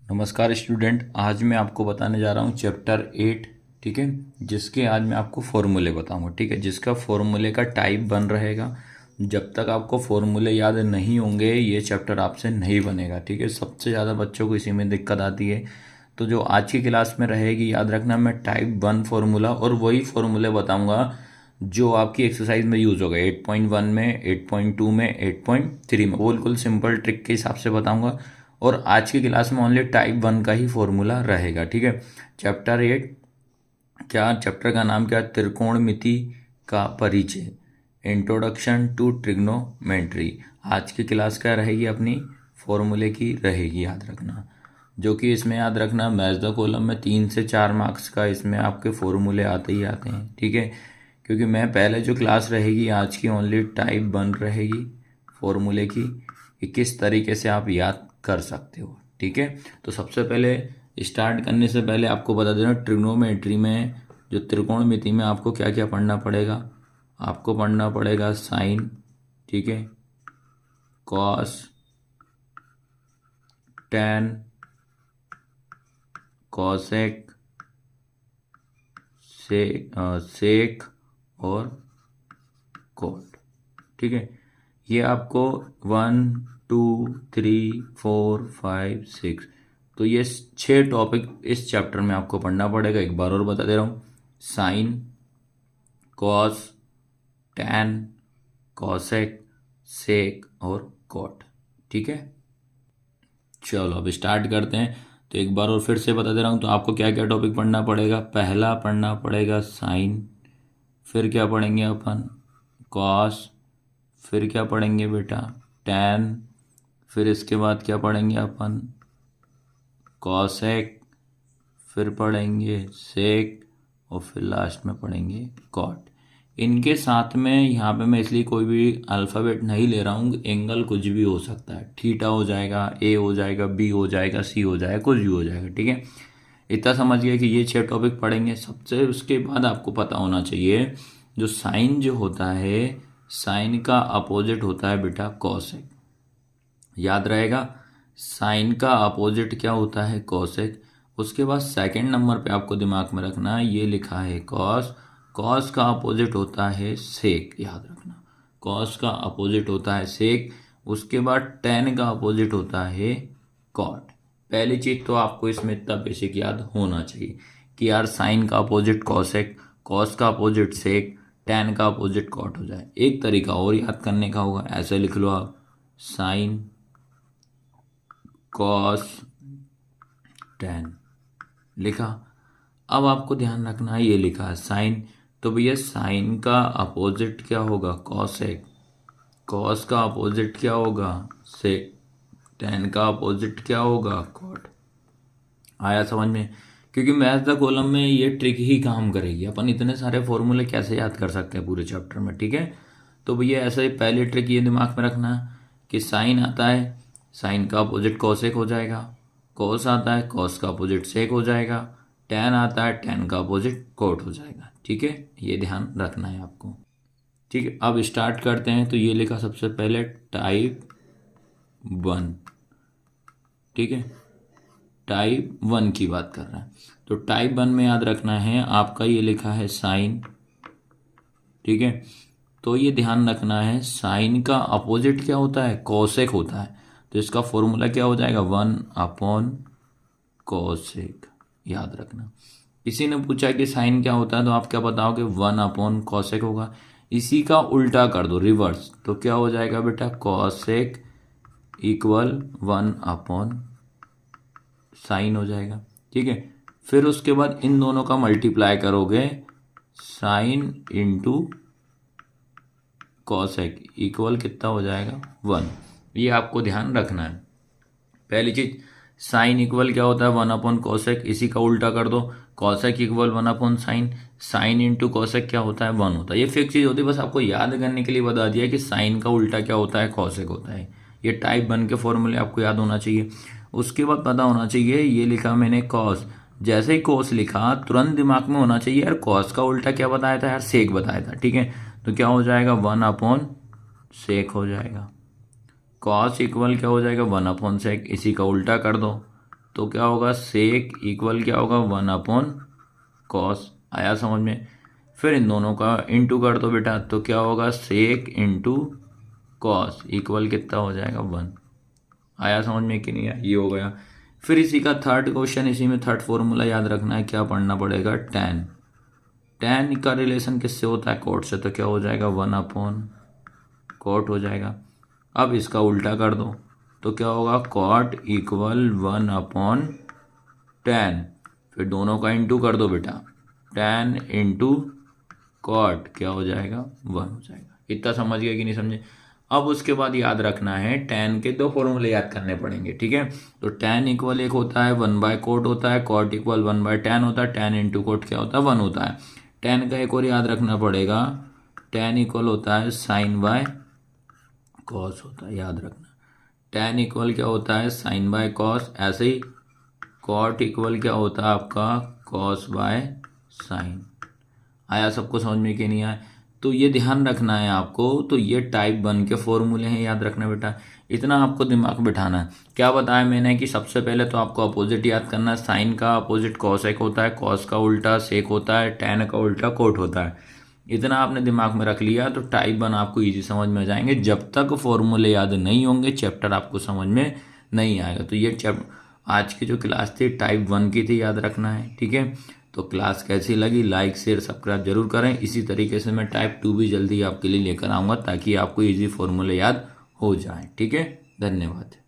नमस्कार स्टूडेंट, आज मैं आपको बताने जा रहा हूँ चैप्टर 8। ठीक है, जिसके आज मैं आपको फॉर्मूले बताऊंगा। ठीक है, जिसका फॉर्मूले का टाइप बन रहेगा। जब तक आपको फॉर्मूले याद नहीं होंगे ये चैप्टर आपसे नहीं बनेगा। ठीक है, सबसे ज़्यादा बच्चों को इसी में दिक्कत आती है। तो जो आज की क्लास में रहेगी, याद रखना, मैं टाइप 1 फार्मूला और वही फार्मूले बताऊंगा जो आपकी एक्सरसाइज में यूज़ होगा 8.1 में, 8.2 में, 8.3 में। बिल्कुल सिंपल ट्रिक के हिसाब से बताऊंगा। और आज की क्लास में ओनली टाइप 1 का ही फॉर्मूला रहेगा। ठीक है, चैप्टर 8, क्या चैप्टर का नाम क्या? त्रिकोणमिति का परिचय, इंट्रोडक्शन टू ट्रिग्नोमेट्री। आज की क्लास क्या रहेगी? अपनी फॉर्मूले की रहेगी, याद रखना। जो कि इसमें याद रखना, मैच द कॉलम में 3 से 4 मार्क्स का इसमें आपके फॉर्मूले आते ही आते हैं। ठीक है, क्योंकि मैं पहले जो क्लास रहेगी आज की ओनली टाइप 1 रहेगी फॉर्मूले की, कि किस तरीके से आप याद कर सकते हो। ठीक है, तो सबसे पहले स्टार्ट करने से पहले आपको बता देना, ट्रिग्नोमेट्री में जो त्रिकोणमिति में आपको क्या क्या पढ़ना पड़ेगा। आपको पढ़ना पड़ेगा साइन, ठीक है, कॉस, टैन, कॉसेक, सेक और कॉट। ठीक है, ये आपको 1 2 3 4 5 6, तो ये 6 टॉपिक इस चैप्टर में आपको पढ़ना पड़ेगा। एक बार और बता दे रहा हूँ, साइन, कॉस, टैन, कॉसेक, सेक और कॉट। ठीक है, चलो अब स्टार्ट करते हैं। तो एक बार और फिर से बता दे रहा हूँ, तो आपको क्या क्या टॉपिक पढ़ना पड़ेगा। पहला पढ़ना पड़ेगा साइन, फिर क्या पढ़ेंगे अपन? कॉस, फिर क्या पढ़ेंगे बेटा? टैन, फिर इसके बाद क्या पढ़ेंगे अपन? कॉसेक, फिर पढ़ेंगे सेक और फिर लास्ट में पढ़ेंगे कॉट। इनके साथ में यहाँ पे मैं इसलिए कोई भी अल्फ़ाबेट नहीं ले रहा हूँ, एंगल कुछ भी हो सकता है। थीटा हो जाएगा, ए हो जाएगा, बी हो जाएगा, सी हो जाएगा, कुछ भी हो जाएगा। ठीक है, इतना समझ गया कि ये 6 टॉपिक पढ़ेंगे। सबसे उसके बाद आपको पता होना चाहिए, जो साइन जो होता है, साइन का अपोजिट होता है बेटा कॉसेक। याद रहेगा, साइन का अपोजिट क्या होता है? कॉसेक। उसके बाद सेकंड नंबर पे आपको दिमाग में रखना है, ये लिखा है कॉस। कॉस का अपोजिट होता है सेक, याद रखना। कॉस का अपोजिट होता है सेक। उसके बाद टेन का अपोजिट होता है कॉट। पहली चीज तो आपको इसमें इतना बेसिक याद होना चाहिए कि यार साइन का अपोजिट कॉसेक, कॉस का अपोजिट सेक, टेन का अपोजिट कॉट हो जाए। एक तरीका और याद करने का होगा, ऐसे लिख लो आप, साइन, कॉस, टैन, लिखा। अब आपको ध्यान रखना है, ये लिखा है साइन, तो भैया साइन का अपोजिट क्या होगा? कॉसेक। कॉस का अपोजिट क्या होगा? सेक। टैन का अपोजिट क्या होगा? कॉट। आया समझ में? क्योंकि मैथ द कॉलम में ये ट्रिक ही काम करेगी। अपन इतने सारे फॉर्मूले कैसे याद कर सकते हैं पूरे चैप्टर में? ठीक है, तो भैया ऐसा ही पहली ट्रिक ये दिमाग में रखना कि साइन आता है, साइन का अपोजिट कॉसेक हो जाएगा। कॉस आता है, कॉस का अपोजिट सेक हो जाएगा। टैन आता है, टैन का अपोजिट कॉट हो जाएगा। ठीक है, ये ध्यान रखना है आपको। ठीक है, अब स्टार्ट करते हैं। तो ये लिखा सबसे पहले टाइप 1। ठीक है, टाइप 1 की बात कर रहे हैं। तो टाइप 1 में याद रखना है आपका, ये लिखा है साइन। ठीक है, तो ये ध्यान रखना है, साइन का अपोजिट क्या होता है? कॉसेक होता है। तो इसका फॉर्मूला क्या हो जाएगा? 1 अपॉन कॉसेक, याद रखना। किसी ने पूछा कि साइन क्या होता है, तो आप क्या बताओगे? 1 अपॉन कॉसेक होगा। इसी का उल्टा कर दो, रिवर्स, तो क्या हो जाएगा बेटा? कॉसेक इक्वल 1 अपॉन साइन हो जाएगा। ठीक है, फिर उसके बाद इन दोनों का मल्टीप्लाई करोगे, साइन इंटू कॉसेक इक्वल कितना हो जाएगा? 1। ये आपको ध्यान रखना है। पहली चीज, साइन इक्वल क्या होता है? 1 अपॉन कॉसेक। इसी का उल्टा कर दो, cosec equal 1 upon sine. Sine into cosec क्या होता है? 1 होता है। ये फिक्स चीज होती है, बस आपको याद करने के लिए बता दिया कि साइन का उल्टा क्या होता है? कॉसेक होता है। ये टाइप 1 के फॉर्मूले आपको याद होना चाहिए। उसके बाद पता होना चाहिए, ये लिखा मैंने कॉस। जैसे ही कॉस लिखा, तुरंत दिमाग में होना चाहिए यार कॉस का उल्टा क्या बताया था? यार सेक बताया था। ठीक है, तो क्या हो जाएगा? 1 अपॉन सेक हो जाएगा। कॉस इक्वल क्या हो जाएगा? 1 अपॉन सेक। इसी का उल्टा कर दो, तो क्या होगा सेक इक्वल क्या होगा 1/cos। आया समझ में। फिर इन दोनों का इंटू कर दो बेटा, तो क्या होगा सेक इंटू कॉस इक्वल कितना हो जाएगा 1। आया समझ में कि नहीं आया, ये हो गया। फिर इसी का थर्ड क्वेश्चन, इसी में थर्ड फॉर्मूला याद रखना है, क्या पढ़ना पड़ेगा tan। tan का रिलेशन किससे होता है कॉट से, तो क्या हो जाएगा 1/cot हो जाएगा। अब इसका उल्टा कर दो तो क्या होगा cot इक्वल 1/tan। फिर दोनों का इंटू कर दो बेटा, tan इंटू cot क्या हो जाएगा 1 हो जाएगा। इतना समझ गए कि नहीं समझे। अब उसके बाद याद रखना है tan के दो फॉर्मूले याद करने पड़ेंगे, ठीक है। तो tan इक्वल एक होता है 1/cot होता है, cot इक्वल 1/tan होता है, tan इंटू cot क्या होता है 1 होता है। tan का एक और याद रखना पड़ेगा, tan इक्वल होता है sin बाय cos होता है, याद रखना। tan इक्वल क्या होता है sin बाय cos, ऐसे ही cot इक्वल क्या होता है आपका cos बाय sin। आया सबको समझ में कि नहीं आया। तो ये ध्यान रखना है आपको। तो ये टाइप 1 के फॉर्मूले हैं, याद रखना बेटा। इतना आपको दिमाग बिठाना है। क्या बताया मैंने कि सबसे पहले तो आपको अपोजिट याद करना है। साइन का अपोजिट कॉसेक होता है, कॉस का उल्टा सेक होता है, टैन का उल्टा कोट होता है। इतना आपने दिमाग में रख लिया तो टाइप 1 आपको ईजी समझ में आ जाएंगे। जब तक फॉर्मूले याद नहीं होंगे चैप्टर आपको समझ में नहीं आएगा। तो ये आज की जो क्लास थी टाइप 1 की थी, याद रखना है, ठीक है। तो क्लास कैसी लगी लाइक शेयर सब्सक्राइब जरूर करें। इसी तरीके से मैं टाइप 2 भी जल्दी आपके लिए लेकर आऊँगा ताकि आपको इजी फॉर्मूले याद हो जाए, ठीक है। धन्यवाद।